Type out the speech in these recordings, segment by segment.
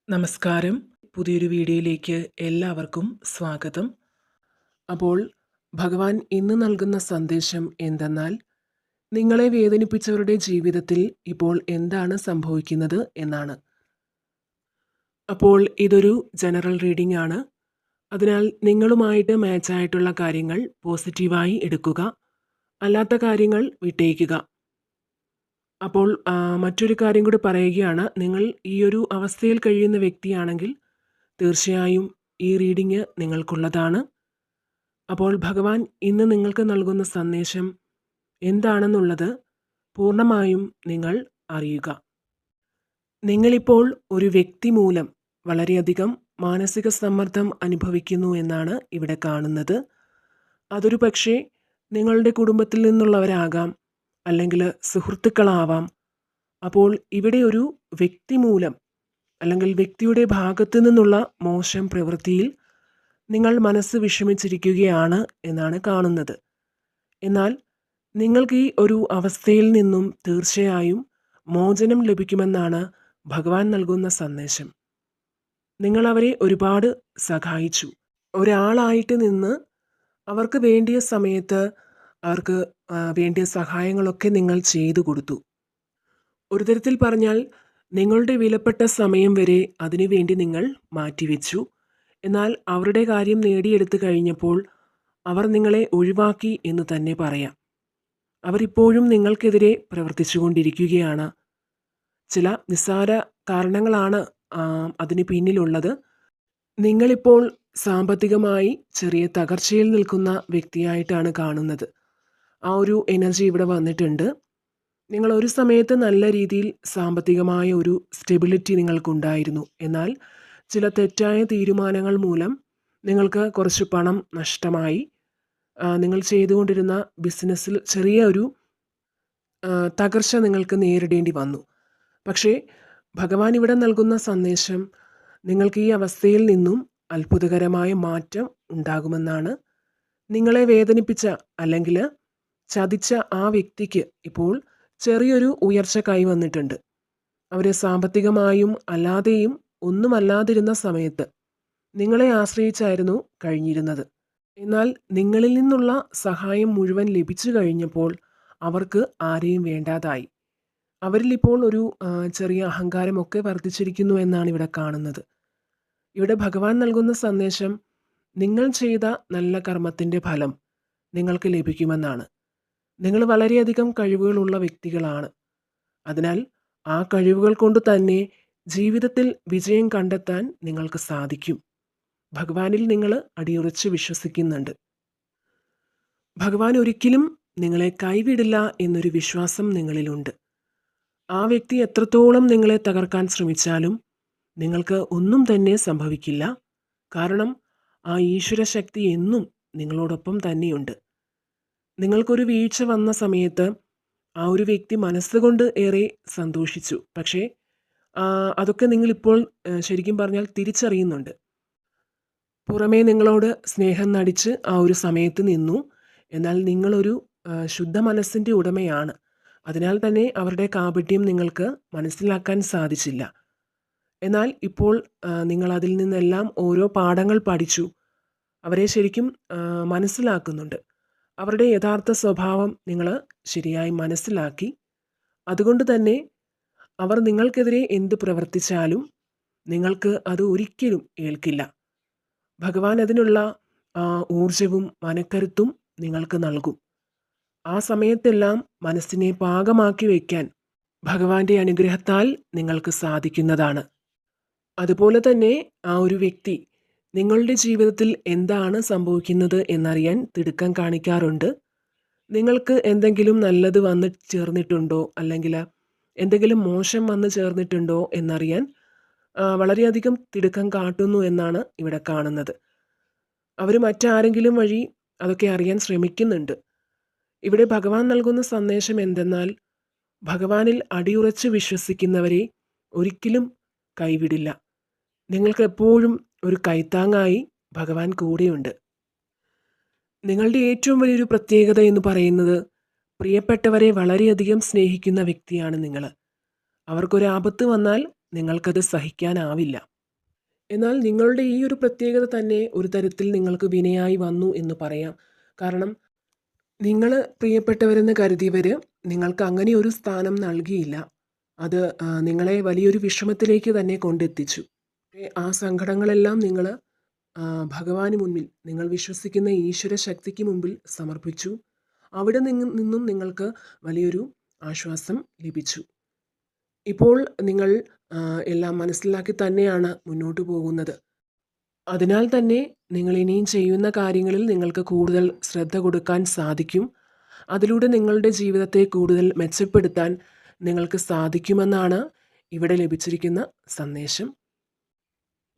നമസ്കാരം. പുതിയൊരു വീഡിയോയിലേക്ക് എല്ലാവർക്കും സ്വാഗതം. അപ്പോൾ ഭഗവാൻ ഇന്ന് നൽകുന്ന സന്ദേശം എന്തെന്നാൽ, നിങ്ങളെ വേദനിപ്പിച്ചവരുടെ ജീവിതത്തിൽ ഇപ്പോൾ എന്താണ് സംഭവിക്കുന്നത് എന്നാണ്. അപ്പോൾ ഇതൊരു ജനറൽ റീഡിംഗ് ആണ്. അതിനാൽ നിങ്ങളുമായിട്ട് മാച്ചായിട്ടുള്ള കാര്യങ്ങൾ പോസിറ്റീവായി എടുക്കുക, അല്ലാത്ത കാര്യങ്ങൾ വിട്ടേക്കുക. അപ്പോൾ മറ്റൊരു കാര്യം കൂടി പറയുകയാണ്, നിങ്ങൾ ഈ ഒരു അവസ്ഥയിൽ കഴിയുന്ന വ്യക്തിയാണെങ്കിൽ തീർച്ചയായും ഈ റീഡിംഗ് നിങ്ങൾക്കുള്ളതാണ്. അപ്പോൾ ഭഗവാൻ ഇന്ന് നിങ്ങൾക്ക് നൽകുന്ന സന്ദേശം എന്താണെന്നുള്ളത് പൂർണ്ണമായും നിങ്ങൾ അറിയുക. നിങ്ങളിപ്പോൾ ഒരു വ്യക്തി മൂലം വളരെയധികം മാനസിക സമ്മർദ്ദം അനുഭവിക്കുന്നു എന്നാണ് ഇവിടെ കാണുന്നത്. അതൊരു പക്ഷേ നിങ്ങളുടെ കുടുംബത്തിൽ നിന്നുള്ളവരാകാം, അല്ലെങ്കിൽ സുഹൃത്തുക്കളാവാം. അപ്പോൾ ഇവിടെ ഒരു വ്യക്തി മൂലം അല്ലെങ്കിൽ വ്യക്തിയുടെ ഭാഗത്തു നിന്നുള്ള മോശം പ്രവൃത്തിയിൽ നിങ്ങൾ മനസ്സ് വിഷമിച്ചിരിക്കുകയാണ് എന്നാണ് കാണുന്നത്. എന്നാൽ നിങ്ങൾക്ക് ഈ ഒരു അവസ്ഥയിൽ നിന്നും തീർച്ചയായും മോചനം ലഭിക്കുമെന്നാണ് ഭഗവാൻ നൽകുന്ന സന്ദേശം. നിങ്ങൾ അവരെ ഒരുപാട് സഹായിച്ചു. ഒരാളായിട്ട് നിന്ന് അവർക്ക് വേണ്ടിയ സമയത്ത് അവർക്ക് വേണ്ടിയ സഹായങ്ങളൊക്കെ നിങ്ങൾ ചെയ്തു കൊടുത്തു. ഒരു തരത്തിൽ പറഞ്ഞാൽ നിങ്ങളുടെ വിലപ്പെട്ട സമയം വരെ അതിനുവേണ്ടി നിങ്ങൾ മാറ്റിവെച്ചു. എന്നാൽ അവരുടെ കാര്യം നേടിയെടുത്തു കഴിഞ്ഞപ്പോൾ അവർ നിങ്ങളെ ഒഴിവാക്കി എന്ന് തന്നെ പറയാം. അവരിപ്പോഴും നിങ്ങൾക്കെതിരെ പ്രവർത്തിച്ചു കൊണ്ടിരിക്കുകയാണ്. ചില നിസ്സാര കാരണങ്ങളാണ് അതിന് പിന്നിലുള്ളത്. നിങ്ങളിപ്പോൾ സാമ്പത്തികമായി ചെറിയ തകർച്ചയിൽ നിൽക്കുന്ന വ്യക്തിയായിട്ടാണ് കാണുന്നത്. ആ ഒരു എനർജി ഇവിടെ വന്നിട്ടുണ്ട്. നിങ്ങൾ ഒരു സമയത്ത് നല്ല രീതിയിൽ സാമ്പത്തികമായ ഒരു സ്റ്റെബിലിറ്റി നിങ്ങൾക്കുണ്ടായിരുന്നു. എന്നാൽ ചില തെറ്റായ തീരുമാനങ്ങൾ മൂലം നിങ്ങൾക്ക് കുറച്ച് പണം നഷ്ടമായി. നിങ്ങൾ ചെയ്തുകൊണ്ടിരുന്ന ബിസിനസ്സിൽ ചെറിയ ഒരു തകർച്ച നിങ്ങൾക്ക് നേരിടേണ്ടി വന്നു. പക്ഷേ ഭഗവാൻ ഇവിടെ നൽകുന്ന സന്ദേശം, നിങ്ങൾക്ക് ഈ അവസ്ഥയിൽ നിന്നും അത്ഭുതകരമായ മാറ്റം ഉണ്ടാകുമെന്നാണ്. നിങ്ങളെ വേദനിപ്പിച്ച അല്ലെങ്കിൽ ചതിച്ച ആ വ്യക്തിക്ക് ഇപ്പോൾ ചെറിയൊരു ഉയർച്ച കൈവന്നിട്ടുണ്ട്. അവർ സാമ്പത്തികമായും അല്ലാതെയും ഒന്നുമല്ലാതിരുന്ന സമയത്ത് നിങ്ങളെ ആശ്രയിച്ചായിരുന്നു കഴിഞ്ഞിരുന്നത്. എന്നാൽ നിങ്ങളിൽ നിന്നുള്ള സഹായം മുഴുവൻ ലഭിച്ചു കഴിഞ്ഞപ്പോൾ അവർക്ക് ആരെയും വേണ്ടാതായി. അവരിൽ ഇപ്പോൾ ഒരു ചെറിയ അഹങ്കാരമൊക്കെ വർദ്ധിച്ചിരിക്കുന്നു എന്നാണ് ഇവിടെ കാണുന്നത്. ഇവിടെ ഭഗവാൻ നൽകുന്ന സന്ദേശം, നിങ്ങൾ ചെയ്ത നല്ല കർമ്മത്തിൻ്റെ ഫലം നിങ്ങൾക്ക് ലഭിക്കുമെന്നാണ്. നിങ്ങൾ വളരെയധികം കഴിവുകളുള്ള വ്യക്തികളാണ്. അതിനാൽ ആ കഴിവുകൾ കൊണ്ട് തന്നെ ജീവിതത്തിൽ വിജയം കണ്ടെത്താൻ നിങ്ങൾക്ക് സാധിക്കും. ഭഗവാനിൽ നിങ്ങൾ അടിയുറച്ച് വിശ്വസിക്കുന്നുണ്ട്. ഭഗവാൻ ഒരിക്കലും നിങ്ങളെ കൈവിടില്ല എന്നൊരു വിശ്വാസം നിങ്ങളിലുണ്ട്. ആ വ്യക്തി എത്രത്തോളം നിങ്ങളെ തകർക്കാൻ ശ്രമിച്ചാലും നിങ്ങൾക്ക് ഒന്നും തന്നെ സംഭവിക്കില്ല. കാരണം ആ ഈശ്വരശക്തി എന്നും നിങ്ങളോടൊപ്പം തന്നെയുണ്ട്. നിങ്ങൾക്കൊരു വീഴ്ച വന്ന സമയത്ത് ആ ഒരു വ്യക്തി മനസ്സുകൊണ്ട് ഏറെ സന്തോഷിച്ചു. പക്ഷേ അതൊക്കെ നിങ്ങളിപ്പോൾ ശരിക്കും പറഞ്ഞാൽ തിരിച്ചറിയുന്നുണ്ട്. പുറമേ നിങ്ങളോട് സ്നേഹം നടിച്ച് ആ ഒരു സമയത്ത് നിന്നു. എന്നാൽ നിങ്ങളൊരു ശുദ്ധ മനസ്സിൻ്റെ ഉടമയാണ്. അതിനാൽ തന്നെ അവരുടെ കാപട്യം നിങ്ങൾക്ക് മനസ്സിലാക്കാൻ സാധിച്ചില്ല. എന്നാൽ ഇപ്പോൾ നിങ്ങൾ അതിൽ നിന്നെല്ലാം ഓരോ പാഠങ്ങൾ പഠിച്ചു. അവരെ ശരിക്കും മനസ്സിലാക്കുന്നുണ്ട്. അവരുടെ യഥാർത്ഥ സ്വഭാവം നിങ്ങൾ ശരിയായി മനസ്സിലാക്കി. അതുകൊണ്ട് തന്നെ അവർ നിങ്ങൾക്കെതിരെ എന്ത് പ്രവർത്തിച്ചാലും നിങ്ങൾക്ക് അത് ഒരിക്കലും ഏൽക്കില്ല. ഭഗവാൻ അതിനുള്ള ഊർജവും മനക്കരുത്തും നിങ്ങൾക്ക് നൽകും. ആ സമയത്തെല്ലാം മനസ്സിനെ പാകമാക്കി വയ്ക്കാൻ ഭഗവാന്റെ അനുഗ്രഹത്താൽ നിങ്ങൾക്ക് സാധിക്കുന്നതാണ്. അതുപോലെ തന്നെ ആ ഒരു വ്യക്തി നിങ്ങളുടെ ജീവിതത്തിൽ എന്താണ് സംഭവിക്കുന്നത് എന്നറിയാൻ തിടുക്കം കാണിക്കാറുണ്ട്. നിങ്ങൾക്ക് എന്തെങ്കിലും നല്ലത് വന്ന് ചേർന്നിട്ടുണ്ടോ, അല്ലെങ്കിൽ എന്തെങ്കിലും മോശം വന്ന് ചേർന്നിട്ടുണ്ടോ എന്നറിയാൻ വളരെയധികം തിടുക്കം കാട്ടുന്നു എന്നാണ് ഇവിടെ കാണുന്നത്. അവർ മറ്റാരെങ്കിലും വഴി അതൊക്കെ അറിയാൻ ശ്രമിക്കുന്നുണ്ട്. ഇവിടെ ഭഗവാൻ നൽകുന്ന സന്ദേശം എന്തെന്നാൽ, ഭഗവാനിൽ അടിയുറച്ച് വിശ്വസിക്കുന്നവരെ ഒരിക്കലും കൈവിടില്ല. നിങ്ങൾക്ക് എപ്പോഴും ഒരു കൈത്താങ്ങായി ഭഗവാൻ കൂടെയുണ്ട്. നിങ്ങളുടെ ഏറ്റവും വലിയൊരു പ്രത്യേകത എന്ന് പറയുന്നത്, പ്രിയപ്പെട്ടവരെ വളരെയധികം സ്നേഹിക്കുന്ന വ്യക്തിയാണ് നിങ്ങൾ. അവർക്കൊരാപത്ത് വന്നാൽ നിങ്ങൾക്കത് സഹിക്കാനാവില്ല. എന്നാൽ നിങ്ങളുടെ ഈ ഒരു പ്രത്യേകത തന്നെ ഒരു തരത്തിൽ നിങ്ങൾക്ക് വിനയായി വന്നു എന്ന് പറയാം. കാരണം നിങ്ങൾ പ്രിയപ്പെട്ടവരെന്ന് കരുതിയവർ നിങ്ങൾക്ക് അങ്ങനെ ഒരു സ്ഥാനം നൽകിയില്ല. അത് നിങ്ങളെ വലിയൊരു വിഷമത്തിലേക്ക് തന്നെ കൊണ്ടെത്തിച്ചു. ആ സങ്കടങ്ങളെല്ലാം നിങ്ങൾ ഭഗവാന് മുന്നിൽ, നിങ്ങൾ വിശ്വസിക്കുന്ന ഈശ്വര ശക്തിക്ക് മുമ്പിൽ സമർപ്പിച്ചു. അവിടെ നിന്നും നിങ്ങൾക്ക് വലിയൊരു ആശ്വാസം ലഭിച്ചു. ഇപ്പോൾ നിങ്ങൾ എല്ലാം മനസ്സിലാക്കി തന്നെയാണ് മുന്നോട്ട് പോകുന്നത്. അതിനാൽ തന്നെ നിങ്ങൾ ഇനിയും ചെയ്യുന്ന കാര്യങ്ങളിൽ നിങ്ങൾക്ക് കൂടുതൽ ശ്രദ്ധ കൊടുക്കാൻ സാധിക്കും. അതിലൂടെ നിങ്ങളുടെ ജീവിതത്തെ കൂടുതൽ മെച്ചപ്പെടുത്താൻ നിങ്ങൾക്ക് സാധിക്കുമെന്നാണ് ഇവിടെ ലഭിച്ചിരിക്കുന്ന സന്ദേശം.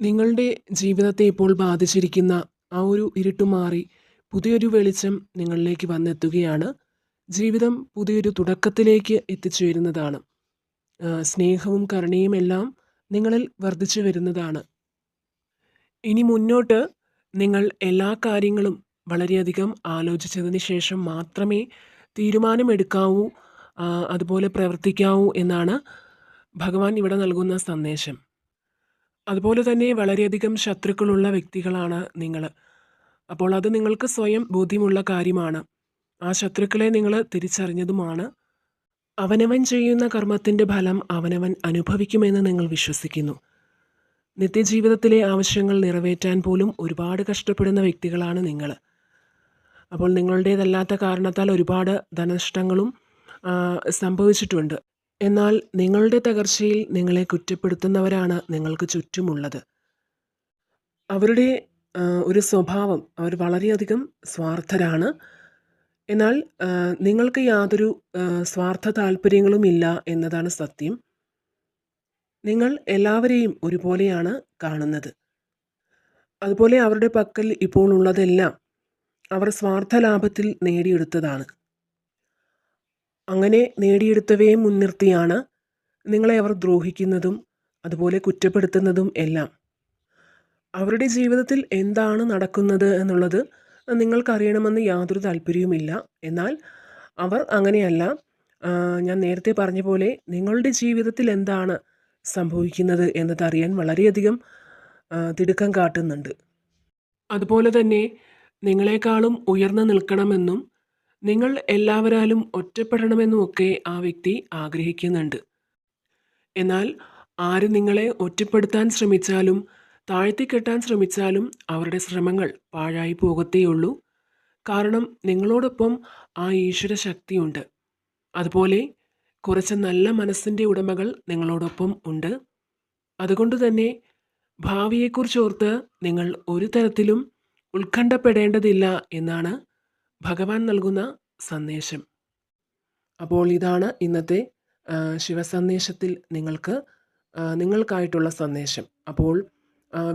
നിങ്ങളുടെ ജീവിതത്തെ ഇപ്പോൾ ബാധിച്ചിരിക്കുന്ന ആ ഒരു ഇരുട്ട് മാറി പുതിയൊരു വെളിച്ചം നിങ്ങളിലേക്ക് വന്നെത്തുകയാണ്. ജീവിതം പുതിയൊരു തുടക്കത്തിലേക്ക് എത്തിച്ചേരുന്നതാണ്. സ്നേഹവും കരുണയും എല്ലാം നിങ്ങളിൽ വർദ്ധിച്ചു വരുന്നതാണ്. ഇനി മുന്നോട്ട് നിങ്ങൾ എല്ലാ കാര്യങ്ങളും വളരെയധികം ആലോചിച്ചതിന് ശേഷം മാത്രമേ തീരുമാനമെടുക്കാവൂ, അതുപോലെ പ്രവർത്തിക്കാവൂ എന്നാണ് ഭഗവാൻ ഇവിടെ നൽകുന്ന സന്ദേശം. അതുപോലെ തന്നെ വളരെയധികം ശത്രുക്കളുള്ള വ്യക്തികളാണ് നിങ്ങൾ. അപ്പോൾ അത് നിങ്ങൾക്ക് സ്വയം ബോധ്യമുള്ള കാര്യമാണ്. ആ ശത്രുക്കളെ നിങ്ങൾ തിരിച്ചറിഞ്ഞതുമാണ്. അവനവൻ ചെയ്യുന്ന കർമ്മത്തിൻ്റെ ഫലം അവനവൻ അനുഭവിക്കുമെന്ന് നിങ്ങൾ വിശ്വസിക്കുന്നു. നിത്യജീവിതത്തിലെ ആവശ്യങ്ങൾ നിറവേറ്റാൻ പോലും ഒരുപാട് കഷ്ടപ്പെടുന്ന വ്യക്തികളാണ് നിങ്ങൾ. അപ്പോൾ നിങ്ങളുടേതല്ലാത്ത കാരണത്താൽ ഒരുപാട് ധനനഷ്ടങ്ങളും സംഭവിച്ചിട്ടുണ്ട്. എന്നാൽ നിങ്ങളുടെ തകർച്ചയിൽ നിങ്ങളെ കുറ്റപ്പെടുത്തുന്നവരാണ് നിങ്ങൾക്ക് ചുറ്റുമുള്ളത്. അവരുടെ ഒരു സ്വഭാവം, അവർ വളരെയധികം സ്വാർത്ഥരാണ്. എന്നാൽ നിങ്ങൾക്ക് യാതൊരു സ്വാർത്ഥ താല്പര്യങ്ങളുമില്ല എന്നതാണ് സത്യം. നിങ്ങൾ എല്ലാവരെയും ഒരുപോലെയാണ് കാണുന്നത്. അതുപോലെ അവരുടെ പക്കൽ ഇപ്പോൾ ഉള്ളതെല്ലാം അവർ സ്വാർത്ഥ ലാഭത്തിൽ നേടിയെടുത്തതാണ്. അങ്ങനെ നേടിയെടുത്തവയെ മുൻനിർത്തിയാണ് നിങ്ങളെ അവർ ദ്രോഹിക്കുന്നതും അതുപോലെ കുറ്റപ്പെടുത്തുന്നതും എല്ലാം. അവരുടെ ജീവിതത്തിൽ എന്താണ് നടക്കുന്നത് എന്നുള്ളത് നിങ്ങൾക്കറിയണമെന്ന് യാതൊരു താല്പര്യവുമില്ല. എന്നാൽ അവർ അങ്ങനെയല്ല. ഞാൻ നേരത്തെ പറഞ്ഞ പോലെ നിങ്ങളുടെ ജീവിതത്തിൽ എന്താണ് സംഭവിക്കുന്നത് എന്നതറിയാൻ വളരെയധികം തിടുക്കം കാട്ടുന്നുണ്ട്. അതുപോലെ തന്നെ നിങ്ങളെക്കാളും ഉയർന്നു നിൽക്കണമെന്നും നിങ്ങൾ എല്ലാവരാലും ഒറ്റപ്പെടണമെന്നുമൊക്കെ ആ വ്യക്തി ആഗ്രഹിക്കുന്നുണ്ട്. എന്നാൽ ആര് നിങ്ങളെ ഒറ്റപ്പെടുത്താൻ ശ്രമിച്ചാലും താഴ്ത്തിക്കെട്ടാൻ ശ്രമിച്ചാലും അവരുടെ ശ്രമങ്ങൾ പാഴായി പോകത്തേയുള്ളൂ. കാരണം നിങ്ങളോടൊപ്പം ആ ഈശ്വര ശക്തിയുണ്ട്. അതുപോലെ കുറച്ച് നല്ല മനസ്സിൻ്റെ ഉടമകൾ നിങ്ങളോടൊപ്പം ഉണ്ട്. അതുകൊണ്ട് തന്നെ ഭാവിയെക്കുറിച്ചോർത്ത് നിങ്ങൾ ഒരു തരത്തിലും ഉത്കണ്ഠപ്പെടേണ്ടതില്ല എന്നാണ് ഭഗവാൻ നൽകുന്ന സന്ദേശം. അപ്പോൾ ഇതാണ് ഇന്നത്തെ ശിവസന്ദേശത്തിൽ നിങ്ങൾക്കായിട്ടുള്ള സന്ദേശം. അപ്പോൾ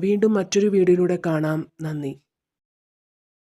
വീണ്ടും മറ്റൊരു വീഡിയോയിലൂടെ കാണാം. നന്ദി.